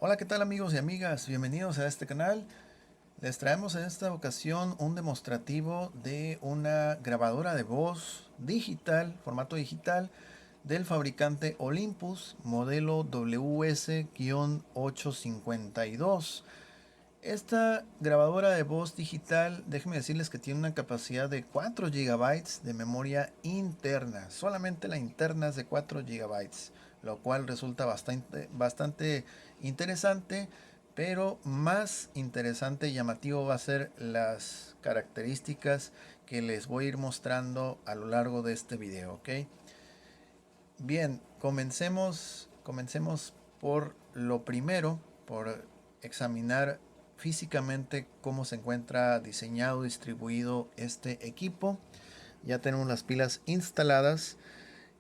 Hola, ¿qué tal amigos y amigas? Bienvenidos a este canal. Les traemos en esta ocasión un demostrativo de una grabadora de voz digital, formato digital, del fabricante Olympus, modelo WS-852. Esta grabadora de voz digital, déjenme decirles que tiene una capacidad de 4 gigabytes de memoria interna. Solamente la interna es de 4 gigabytes, lo cual resulta bastante interesante, pero más interesante y llamativo va a ser las características que les voy a ir mostrando a lo largo de este video, ¿ok? Bien, comencemos por lo primero, por examinar físicamente cómo se encuentra diseñado, distribuido este equipo. Ya tenemos las pilas instaladas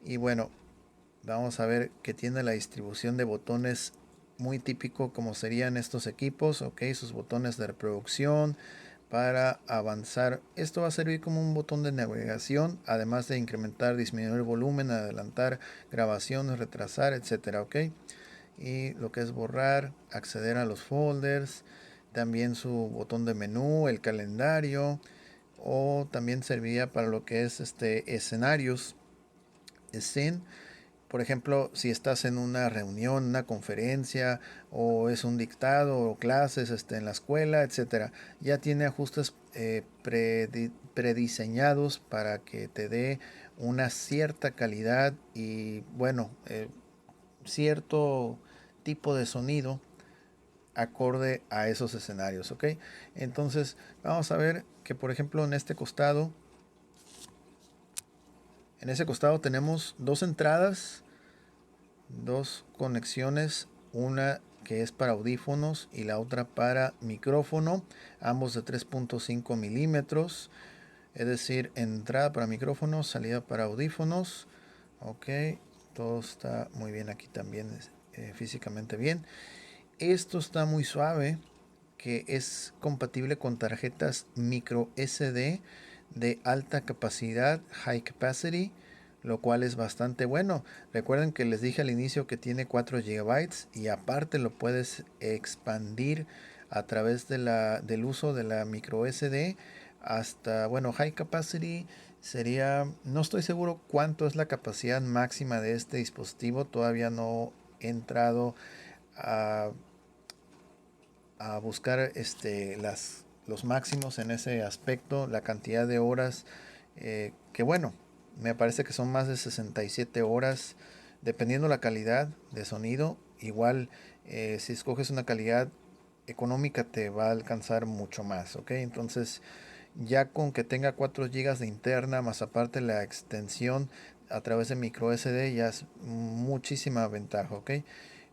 y bueno, vamos a ver que tiene la distribución de botones muy típico como serían estos equipos, ok, sus botones de reproducción para avanzar. Esto va a servir como un botón de navegación, además de incrementar, disminuir el volumen, adelantar grabaciones, retrasar, etcétera, ok. Y lo que es borrar, acceder a los folders, también su botón de menú, el calendario, o también serviría para lo que es escenarios, scene. Por ejemplo, si estás en una reunión, una conferencia o es un dictado o clases en la escuela, etcétera, ya tiene ajustes prediseñados para que te dé una cierta calidad y bueno, cierto tipo de sonido acorde a esos escenarios, ¿ok? Entonces vamos a ver que por ejemplo en ese costado tenemos dos entradas, dos conexiones, una que es para audífonos y la otra para micrófono, ambos de 3.5 milímetros, es decir, entrada para micrófonos, salida para audífonos. Ok, todo está muy bien aquí también, físicamente bien. Esto está muy suave, que es compatible con tarjetas micro SD de alta capacidad, high capacity, lo cual es bastante bueno. Recuerden que les dije al inicio que tiene 4 gigabytes y aparte lo puedes expandir a través del uso de la micro SD hasta, bueno, high capacity sería, no estoy seguro cuánto es la capacidad máxima de este dispositivo, todavía no he entrado a buscar los máximos en ese aspecto, la cantidad de horas, que bueno, me parece que son más de 67 horas, dependiendo la calidad de sonido. Igual, si escoges una calidad económica, te va a alcanzar mucho más, ¿ok? Entonces, ya con que tenga 4 gigas de interna, más aparte la extensión a través de micro SD, ya es muchísima ventaja, ¿ok?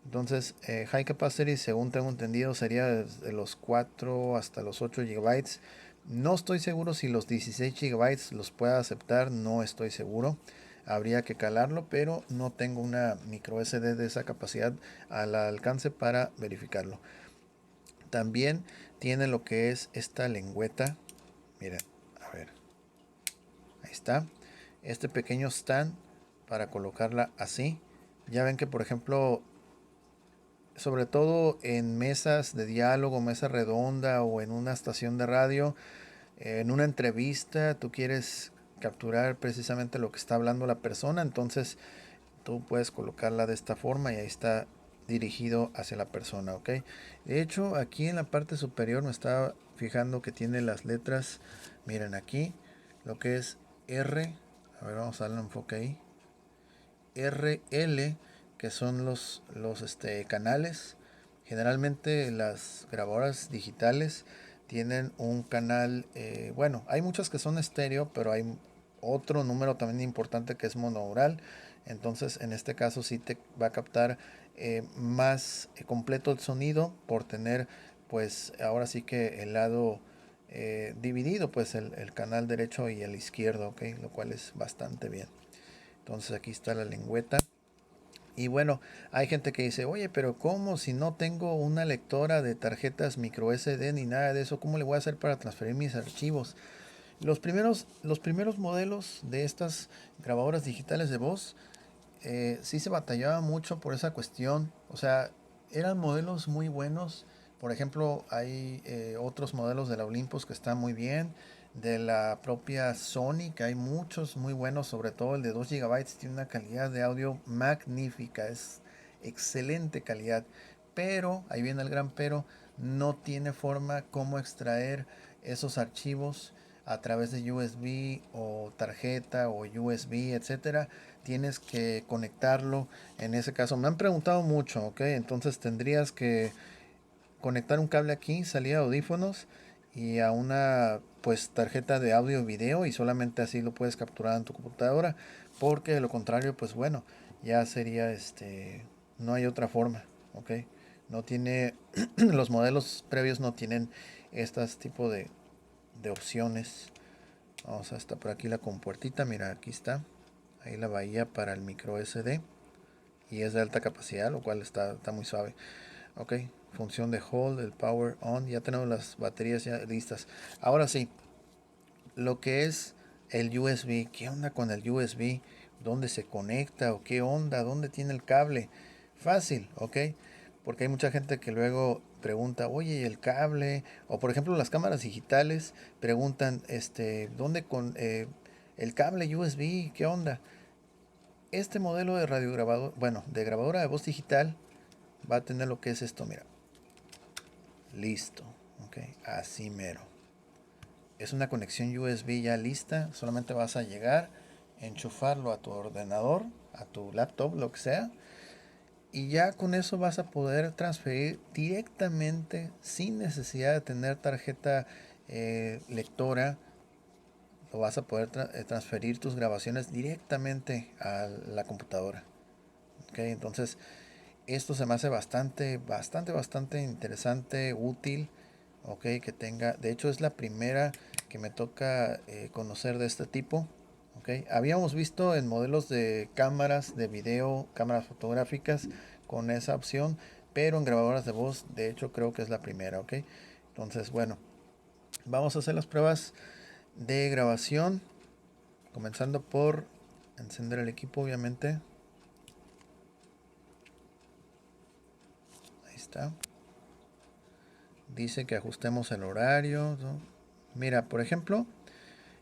Entonces, high capacity, según tengo entendido, sería desde los 4 hasta los 8 gigabytes. No estoy seguro si los 16 gigabytes los pueda aceptar, no estoy seguro. Habría que calarlo, pero no tengo una micro SD de esa capacidad al alcance para verificarlo. También tiene lo que es esta lengüeta. Miren, a ver, ahí está. Este pequeño stand para colocarla así. Ya ven que, por ejemplo, sobre todo en mesas de diálogo, mesa redonda o en una estación de radio, en una entrevista, tú quieres capturar precisamente lo que está hablando la persona, entonces tú puedes colocarla de esta forma y ahí está dirigido hacia la persona, ¿ok? De hecho, aquí en la parte superior me estaba fijando que tiene las letras, miren aquí, lo que es R, a ver, vamos a darle un enfoque ahí, RL, que son los canales. Generalmente las grabadoras digitales tienen un canal, bueno, hay muchas que son estéreo, pero hay otro número también importante que es monaural. Entonces, en este caso sí te va a captar más completo el sonido por tener, pues, ahora sí que el lado dividido, pues, el canal derecho y el izquierdo, ¿ok? Lo cual es bastante bien. Entonces aquí está la lengüeta. Y bueno, hay gente que dice, oye, pero ¿cómo si no tengo una lectora de tarjetas micro SD ni nada de eso? ¿Cómo le voy a hacer para transferir mis archivos? Los primeros modelos de estas grabadoras digitales de voz sí se batallaba mucho por esa cuestión. O sea, eran modelos muy buenos. Por ejemplo, hay otros modelos de la Olympus que están muy bien. De la propia Sony, que hay muchos muy buenos, sobre todo el de 2 GB, tiene una calidad de audio magnífica, es excelente calidad. Pero, ahí viene el gran pero, no tiene forma como extraer esos archivos a través de USB o tarjeta o USB, etcétera. Tienes que conectarlo. En ese caso, me han preguntado mucho, ¿ok? Entonces tendrías que conectar un cable aquí, salida de audífonos y a una pues tarjeta de audio y video, y solamente así lo puedes capturar en tu computadora, porque de lo contrario pues bueno, ya sería no hay otra forma, ¿ok? No tiene los modelos previos no tienen estas tipo de opciones. Vamos hasta por aquí la compuertita, mira, aquí está. Ahí la bahía para el micro SD. Y es de alta capacidad, lo cual está muy suave. Ok, función de hold, el power on. Ya tenemos las baterías ya listas. Ahora sí, lo que es el USB. ¿Qué onda con el USB? ¿Dónde se conecta? ¿O qué onda? ¿Dónde tiene el cable? Fácil, ok. Porque hay mucha gente que luego pregunta, oye, ¿y el cable? O por ejemplo, las cámaras digitales preguntan, ¿dónde con el cable USB? ¿Qué onda? Este modelo de radiograbador, bueno, de grabadora de voz digital, va a tener lo que es esto, mira. Listo, ok, así mero. Es una conexión USB ya lista, solamente vas a llegar, enchufarlo a tu ordenador, a tu laptop, lo que sea, y ya con eso vas a poder transferir directamente, sin necesidad de tener tarjeta lectora. Lo vas a poder transferir tus grabaciones directamente a la computadora. Ok, entonces esto se me hace bastante interesante, útil, ok, que tenga, de hecho es la primera que me toca conocer de este tipo, ok. Habíamos visto en modelos de cámaras de video, cámaras fotográficas con esa opción, pero en grabadoras de voz, de hecho creo que es la primera, ok. Entonces, bueno, vamos a hacer las pruebas de grabación, comenzando por encender el equipo, obviamente. Ahí está. Dice que ajustemos el horario, ¿no? Mira, por ejemplo,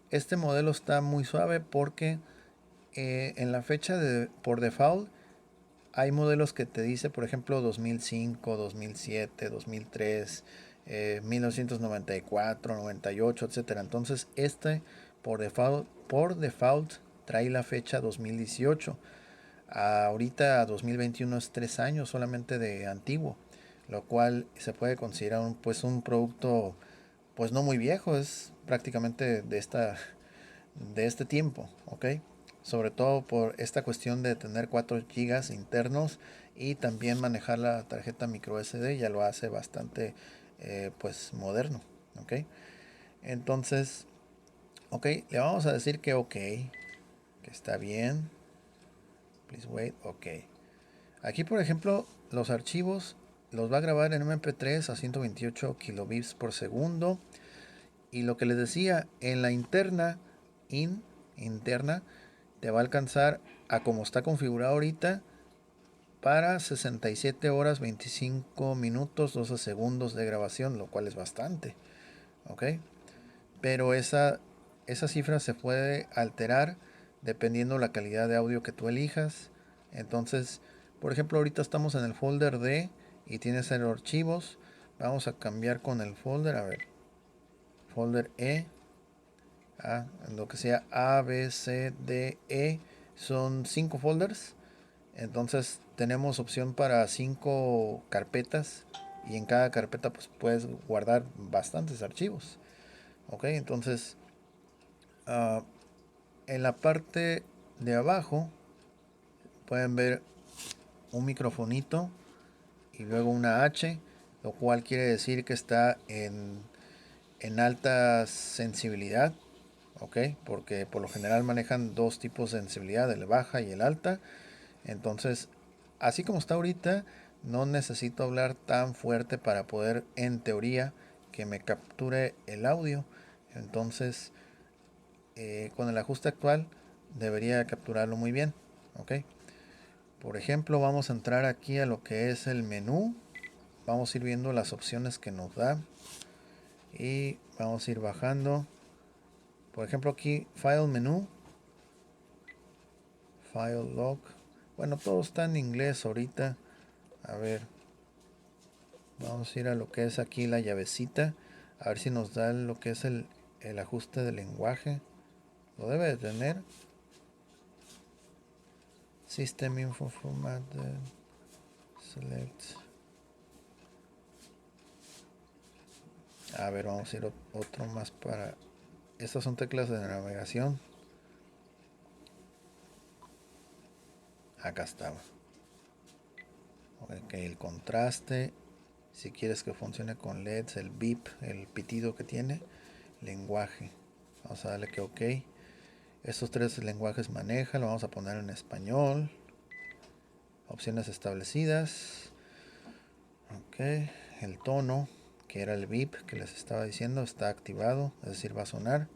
este modelo está muy suave porque en la fecha de por default hay modelos que te dice, por ejemplo, 2005, 2007, 2003, 1994, 98, etcétera. Entonces, por default trae la fecha 2018. Ahorita 2021 es 3 años solamente de antiguo, lo cual se puede considerar un producto pues no muy viejo, es prácticamente de este tiempo, ¿ok? Sobre todo por esta cuestión de tener 4 gigas internos y también manejar la tarjeta micro SD ya lo hace bastante pues moderno, ¿ok? Entonces, ok, le vamos a decir que ok, que está bien. Please wait, ok. Aquí, por ejemplo, los archivos los va a grabar en MP3 a 128 kilobits por segundo. Y lo que les decía, en la interna, te va a alcanzar a como está configurado ahorita para 67 horas 25 minutos 12 segundos de grabación, lo cual es bastante, ¿ok? Pero esa cifra se puede alterar dependiendo la calidad de audio que tú elijas. Entonces, por ejemplo, ahorita estamos en el folder D y tienes el archivos. Vamos a cambiar con el folder, a ver, folder E, lo que sea A, B, C, D, E, son 5 folders. Entonces tenemos opción para 5 carpetas y en cada carpeta pues puedes guardar bastantes archivos. Ok, entonces uh, en la parte de abajo pueden ver un microfonito y luego una H, lo cual quiere decir que está en alta sensibilidad, ¿ok? Porque por lo general manejan dos tipos de sensibilidad, el baja y el alta. Entonces, así como está ahorita, no necesito hablar tan fuerte para poder, en teoría, que me capture el audio. Entonces, con el ajuste actual, debería capturarlo muy bien, ¿ok? Por ejemplo, vamos a entrar aquí a lo que es el menú. Vamos a ir viendo las opciones que nos da. Y vamos a ir bajando. Por ejemplo, aquí File Menú. File Log. Bueno, todo está en inglés ahorita. A ver. Vamos a ir a lo que es aquí la llavecita. A ver si nos da lo que es el ajuste del lenguaje. Lo debe de tener. System Info Format. Select. A ver, vamos a ir otro más para... Estas son teclas de navegación. Acá estaba. Ok, el contraste. Si quieres que funcione con LEDs, el beep, el pitido que tiene. Lenguaje. Vamos a darle que OK. Estos tres lenguajes maneja. Lo vamos a poner en español. Opciones establecidas. Ok. El tono, que era el beep que les estaba diciendo, está activado. Es decir, va a sonar.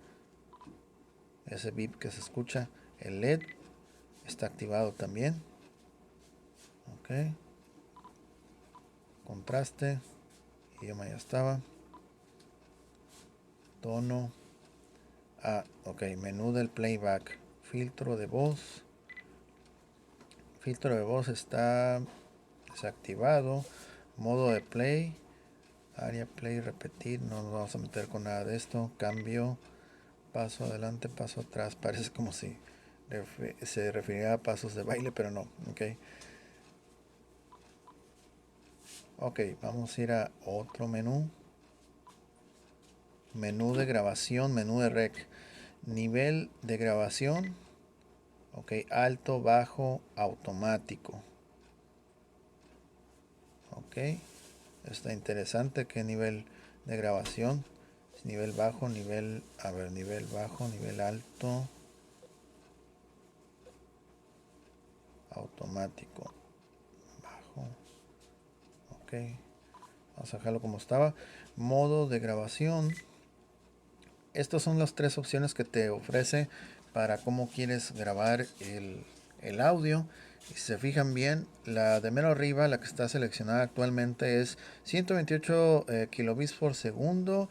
Ese beep que se escucha. El LED está activado también. Ok. Contraste. Idioma ya estaba. Tono. Ok. Menú del playback. Filtro de voz. Filtro de voz está desactivado. Modo de play. Área play, repetir. No nos vamos a meter con nada de esto. Cambio. Paso adelante, paso atrás. Parece como si se refiriera a pasos de baile, pero no. Ok. Ok, vamos a ir a otro menú. Menú de grabación, menú de rec. Nivel de grabación. Ok, alto, bajo, automático. Ok, está interesante. ¿Qué nivel de grabación? Nivel bajo, nivel... A ver, nivel bajo, nivel alto. Automático. Bajo. Ok. Vamos a dejarlo como estaba. Modo de grabación. Estas son las tres opciones que te ofrece para cómo quieres grabar el audio. Y si se fijan bien, la de mero arriba, la que está seleccionada actualmente es 128 kilobits por segundo.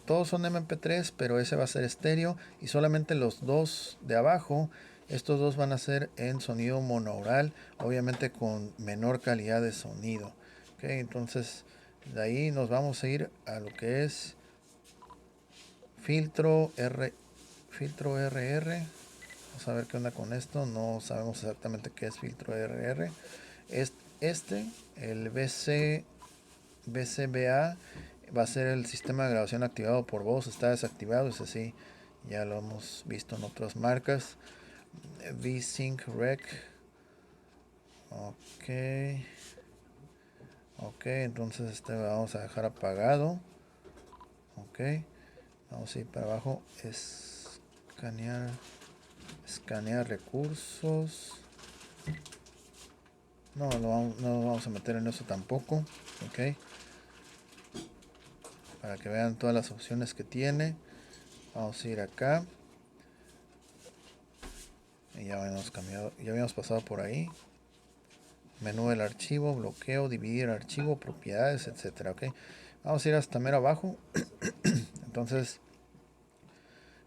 Todos son MP3, pero ese va a ser estéreo. Y solamente los dos de abajo, estos dos van a ser en sonido monaural, obviamente con menor calidad de sonido. Okay, entonces de ahí nos vamos a ir a lo que es filtro RR. Vamos a ver qué onda con esto. No sabemos exactamente qué es filtro RR. Es el BCBA, va a ser el sistema de grabación activado por voz. Está desactivado, es así. Ya lo hemos visto en otras marcas. VSync Rec. Ok. Ok, entonces este vamos a dejar apagado. Ok. Vamos a ir para abajo. Escanear recursos. No, no vamos a meter en eso tampoco. Ok. Para que vean todas las opciones que tiene. Vamos a ir acá. Y ya habíamos cambiado. Ya habíamos pasado por ahí. Menú del archivo, bloqueo, dividir archivo, propiedades, etcétera. Ok. Vamos a ir hasta mero abajo. Entonces,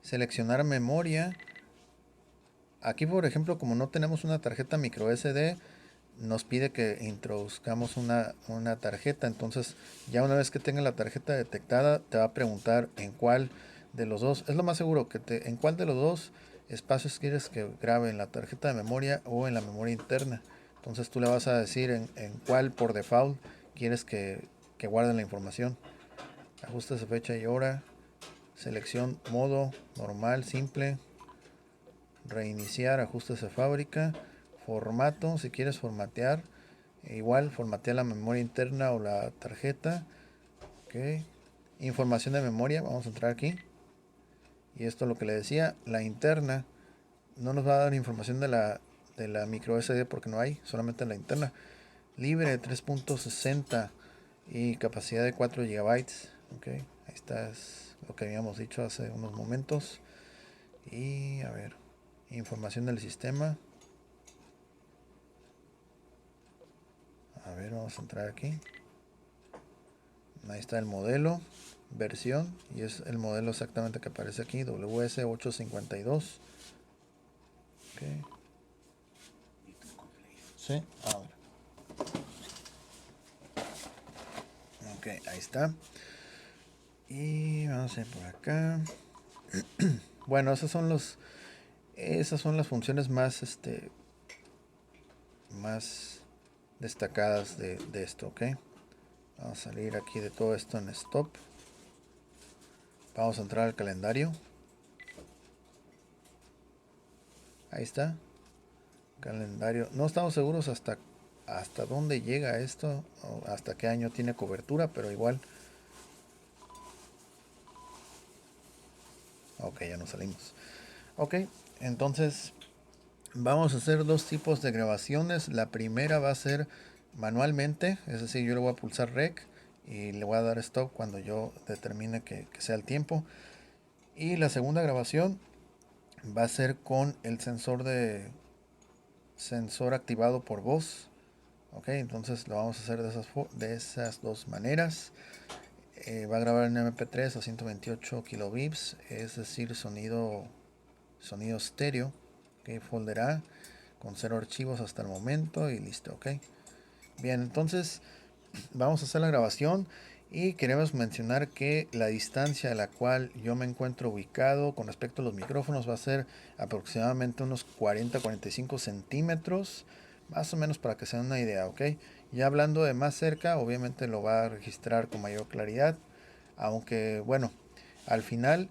seleccionar memoria. Aquí, por ejemplo, como no tenemos una tarjeta micro SD, nos pide que introduzcamos una tarjeta. Entonces, ya una vez que tenga la tarjeta detectada, te va a preguntar en cuál de los dos. Es lo más seguro en cuál de los dos espacios quieres que grabe, en la tarjeta de memoria o en la memoria interna. Entonces tú le vas a decir en cuál por default quieres que guarde la información. Ajustes de fecha y hora. Selección modo normal, simple. Reiniciar, ajustes de fábrica. Formato, si quieres formatear. Igual, formatea la memoria interna o la tarjeta. Ok. Información de memoria, vamos a entrar aquí. Y esto es lo que le decía, la interna. No nos va a dar información de la micro SD porque no hay, solamente la interna. Libre de 3.60 y capacidad de 4 GB. Ok, ahí está, es lo que habíamos dicho hace unos momentos. Y a ver, información del sistema. A ver, vamos a entrar aquí. Ahí está el modelo, versión, y es el modelo exactamente que aparece aquí, WS852. Ok. Sí, ahora. Ok, ahí está. Y vamos a ir por acá. Bueno, esas son las funciones más, más destacadas de esto, ok. Vamos a salir aquí de todo esto en stop. Vamos a entrar al calendario. Ahí está. Calendario. No estamos seguros hasta dónde llega esto, o hasta qué año tiene cobertura, pero igual. Ok, ya nos salimos. Ok, entonces vamos a hacer dos tipos de grabaciones. La primera va a ser manualmente, es decir, yo le voy a pulsar rec y le voy a dar stop cuando yo determine que sea el tiempo. Y la segunda grabación va a ser con el sensor activado por voz. Ok, entonces lo vamos a hacer de esas dos maneras. Va a grabar en MP3 a 128 kilobits, es decir, sonido estéreo. Ok, folder A con 0 archivos hasta el momento y listo. Ok, bien, entonces vamos a hacer la grabación y queremos mencionar que la distancia a la cual yo me encuentro ubicado con respecto a los micrófonos va a ser aproximadamente unos 40-45 centímetros, más o menos, para que se den una idea, ok. Ya hablando de más cerca, obviamente lo va a registrar con mayor claridad, aunque bueno, al final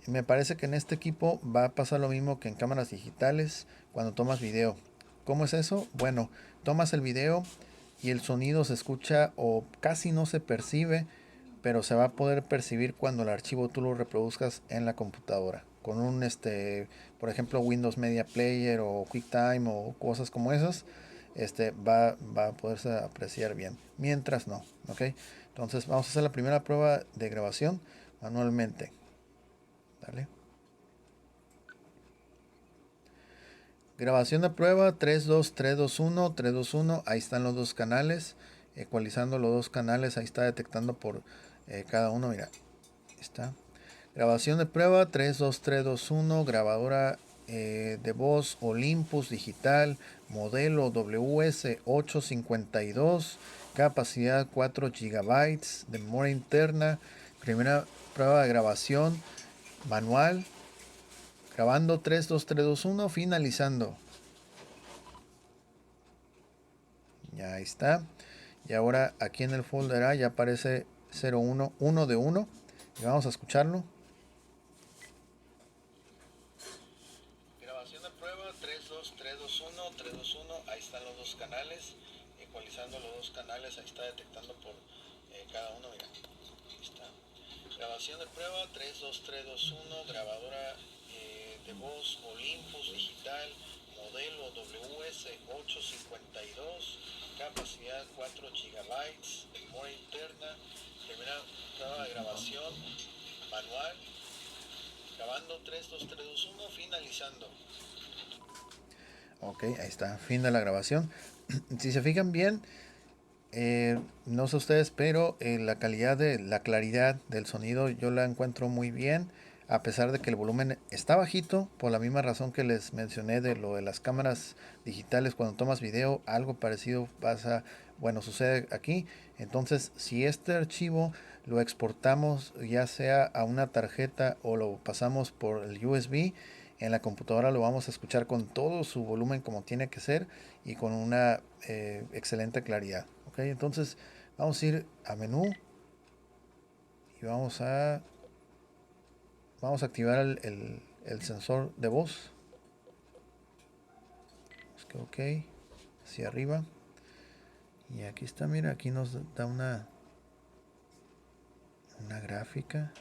me parece que en este equipo va a pasar lo mismo que en cámaras digitales cuando tomas video. ¿Cómo es eso? Bueno, tomas el video y el sonido se escucha o casi no se percibe, pero se va a poder percibir cuando el archivo tú lo reproduzcas en la computadora. Con un, por ejemplo, Windows Media Player o QuickTime o cosas como esas, va a poderse apreciar bien. Mientras no, ¿ok? Entonces vamos a hacer la primera prueba de grabación manualmente. Dale. Grabación de prueba 32321. Ahí están los dos canales. Ecualizando los dos canales. Ahí está detectando por cada uno. Mira. Ahí está. Grabación de prueba 32321. Grabadora de voz Olympus digital. Modelo WS852. Capacidad 4 GB de memoria interna. Primera prueba de grabación manual. Grabando 32321, finalizando. Ya está. Y ahora aquí en el folder A ya aparece 01, 1 de 1. Y vamos a escucharlo. Grabación de prueba 32321. Ahí están los dos canales. Ecualizando los dos canales. Ahí está detectando por cada uno. Mira. Ahí está. Grabación de prueba 32321. Grabadora de voz Olympus digital. Modelo WS852. Capacidad 4 GB de memoria interna. Primera prueba de grabación manual. Grabando 32321, finalizando. Ok, ahí está, fin de la grabación. Si se fijan bien, no sé ustedes, pero la calidad la claridad del sonido yo la encuentro muy bien, a pesar de que el volumen está bajito, por la misma razón que les mencioné de lo de las cámaras digitales. Cuando tomas video, algo parecido pasa, bueno, sucede aquí. Entonces, si este archivo lo exportamos ya sea a una tarjeta o lo pasamos por el USB, en la computadora lo vamos a escuchar con todo su volumen como tiene que ser y con una excelente claridad. Ok, entonces vamos a ir a menú y vamos a activar el sensor de voz. Ok, hacia arriba. Y aquí está, mira, aquí nos da una gráfica.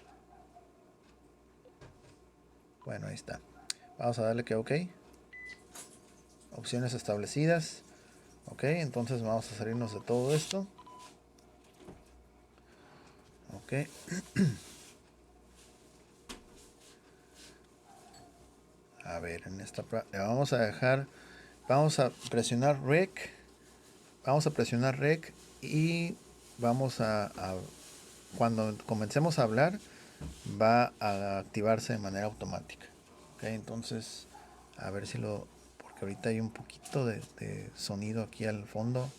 Bueno, ahí está. Vamos a darle que OK. Opciones establecidas. Ok, entonces vamos a salirnos de todo esto. Ok. A ver, le vamos a dejar, vamos a presionar Rec vamos a presionar Rec y vamos cuando comencemos a hablar, va a activarse de manera automática. Ok, entonces, a ver si porque ahorita hay un poquito de sonido aquí al fondo.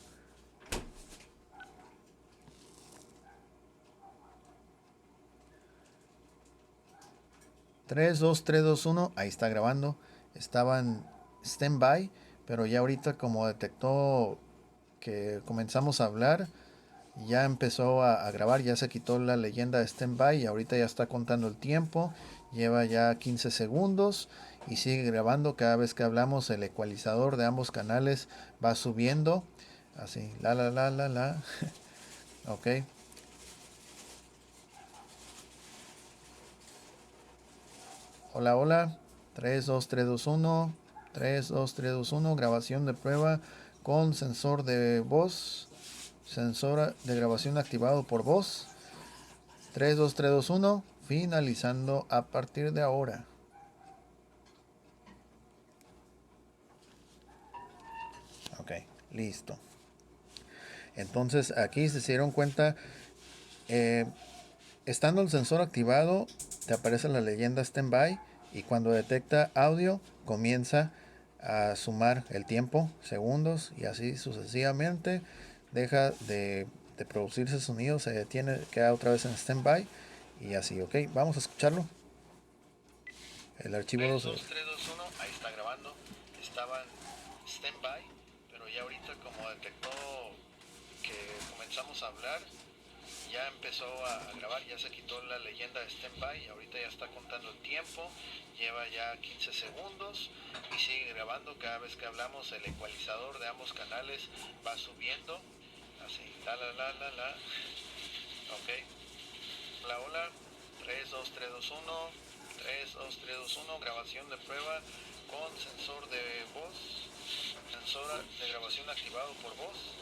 Tres, dos, tres, dos, uno, ahí está grabando. Estaba en standby, pero ya ahorita como detectó que comenzamos a hablar, ya empezó a grabar, ya se quitó la leyenda de standby y ahorita ya está contando el tiempo. Lleva ya 15 segundos y sigue grabando. Cada vez que hablamos, el ecualizador de ambos canales va subiendo. Así, la. Ok. Hola, hola. 3 2 3 2 1. 3 2 3 2 1. Grabación de prueba con sensor de voz. Sensor de grabación activado por voz. 3 2 3 2 1. Finalizando a partir de ahora. Ok, listo. Entonces aquí se dieron cuenta, eh, estando el sensor activado, te aparece la leyenda standby y cuando detecta audio comienza a sumar el tiempo, segundos y así sucesivamente. Deja de producirse sonido, se detiene, queda otra vez en standby y así, ok. Vamos a escucharlo. El archivo 2. 3 2 3 2 1, ahí está grabando. Estaba en standby, pero ya ahorita como detectó que comenzamos a hablar, ya empezó a grabar, ya se quitó la leyenda de standby, ahorita ya está contando el tiempo, lleva ya 15 segundos y sigue grabando. Cada vez que hablamos, el ecualizador de ambos canales va subiendo, así, la. Ok, hola, hola, 3 2 3 2 1, 3 2 3 2 1, grabación de prueba con sensor de voz, sensor de grabación activado por voz.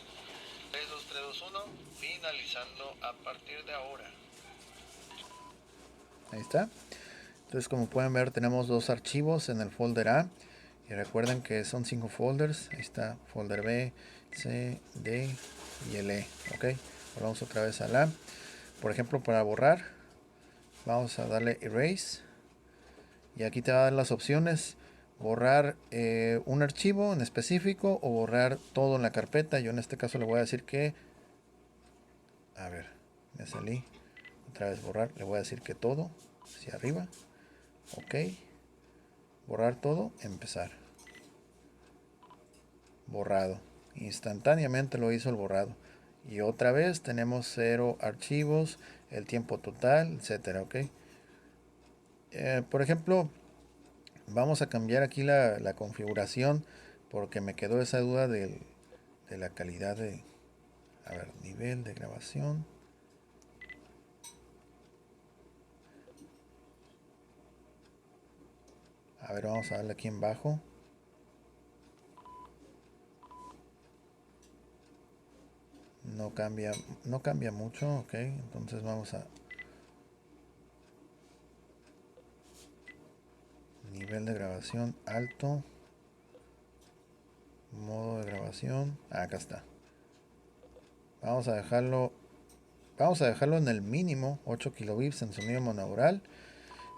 3 2 3 2 1, finalizando a partir de ahora. Ahí está. Entonces, como pueden ver, tenemos dos archivos en el folder A. Y recuerden que son 5 folders. Ahí está, folder B, C, D y el E. Ok, volvamos otra vez al A. Por ejemplo, para borrar, vamos a darle Erase. Y aquí te va a dar las opciones. Borrar un archivo en específico o borrar todo en la carpeta. Yo en este caso le voy a decir que... A ver, me salí. Otra vez borrar. Le voy a decir que todo. Hacia arriba. Ok. Borrar todo. Empezar. Borrado. Instantáneamente lo hizo el borrado. Y otra vez tenemos 0 archivos. El tiempo total, etcétera. Ok. Por ejemplo, vamos a cambiar aquí la configuración. Porque me quedó esa duda de la calidad de... A ver, nivel de grabación. A ver, vamos a darle aquí en bajo. No cambia mucho, ok. Entonces vamos a nivel de grabación alto. Modo de grabación. Acá está. Vamos a dejarlo. Vamos a dejarlo en el mínimo. 8 kilobits en sonido monaural.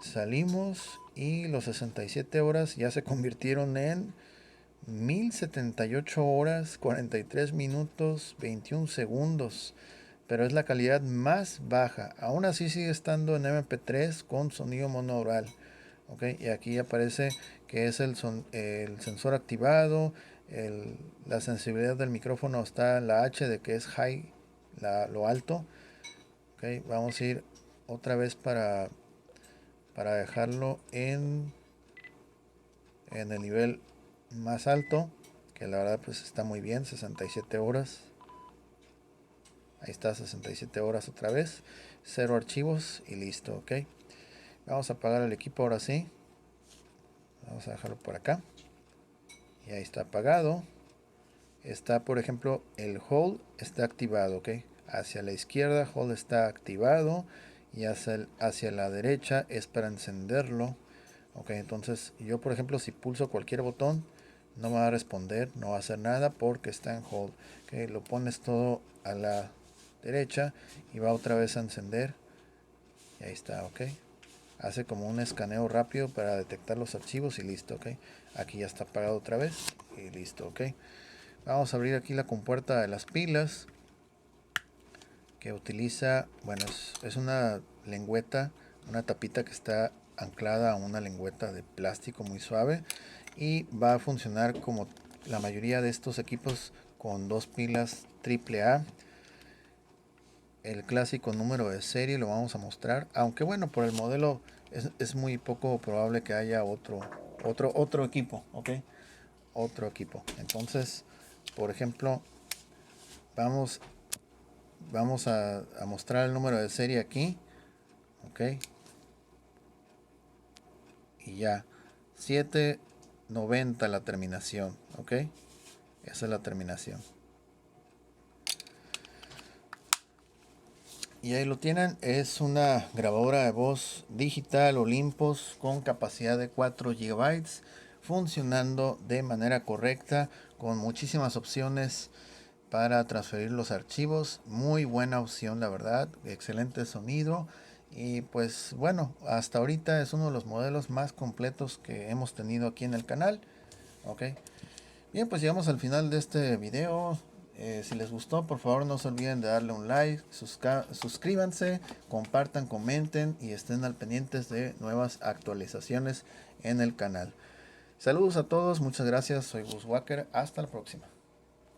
Salimos y los 67 horas ya se convirtieron en 1078 horas, 43 minutos, 21 segundos. Pero es la calidad más baja. Aún así sigue estando en MP3 con sonido monaural. Ok, y aquí aparece que es el sensor activado. La sensibilidad del micrófono está en la H de que es high, lo alto. Ok, vamos a ir otra vez para dejarlo en el nivel más alto, que la verdad pues está muy bien, 67 horas. Ahí está, 67 horas otra vez. 0 archivos y listo, ok. Vamos a apagar el equipo ahora sí. Vamos a dejarlo por acá. Y ahí está apagado. Está, por ejemplo, el hold está activado, ok. Hacia la izquierda, hold está activado. Y hacia la derecha es para encenderlo. Ok, entonces yo, por ejemplo, si pulso cualquier botón, no va a responder, no va a hacer nada porque está en hold. Okay, lo pones todo a la derecha y va otra vez a encender. Y ahí está, ok. Hace como un escaneo rápido para detectar los archivos y listo, ok. Aquí ya está apagado otra vez y listo, ok. Vamos a abrir aquí la compuerta de las pilas que utiliza, bueno, es una lengüeta, una tapita que está anclada a una lengüeta de plástico muy suave y va a funcionar como la mayoría de estos equipos con dos pilas AAA. El clásico número de serie lo vamos a mostrar, aunque bueno, por el modelo es muy poco probable que haya otro equipo, ok, otro equipo. Entonces, por ejemplo, vamos a mostrar el número de serie aquí, ok, y ya 790 la terminación, ok, esa es la terminación. Y ahí lo tienen, es una grabadora de voz digital Olympus con capacidad de 4 GB, funcionando de manera correcta, con muchísimas opciones para transferir los archivos. Muy buena opción, la verdad, excelente sonido. Y pues bueno, hasta ahorita es uno de los modelos más completos que hemos tenido aquí en el canal. Ok, bien, pues llegamos al final de este video. Si les gustó, por favor no se olviden de darle un like, suscríbanse, compartan, comenten y estén al pendientes de nuevas actualizaciones en el canal. Saludos a todos, muchas gracias, soy Gus Walker, hasta la próxima.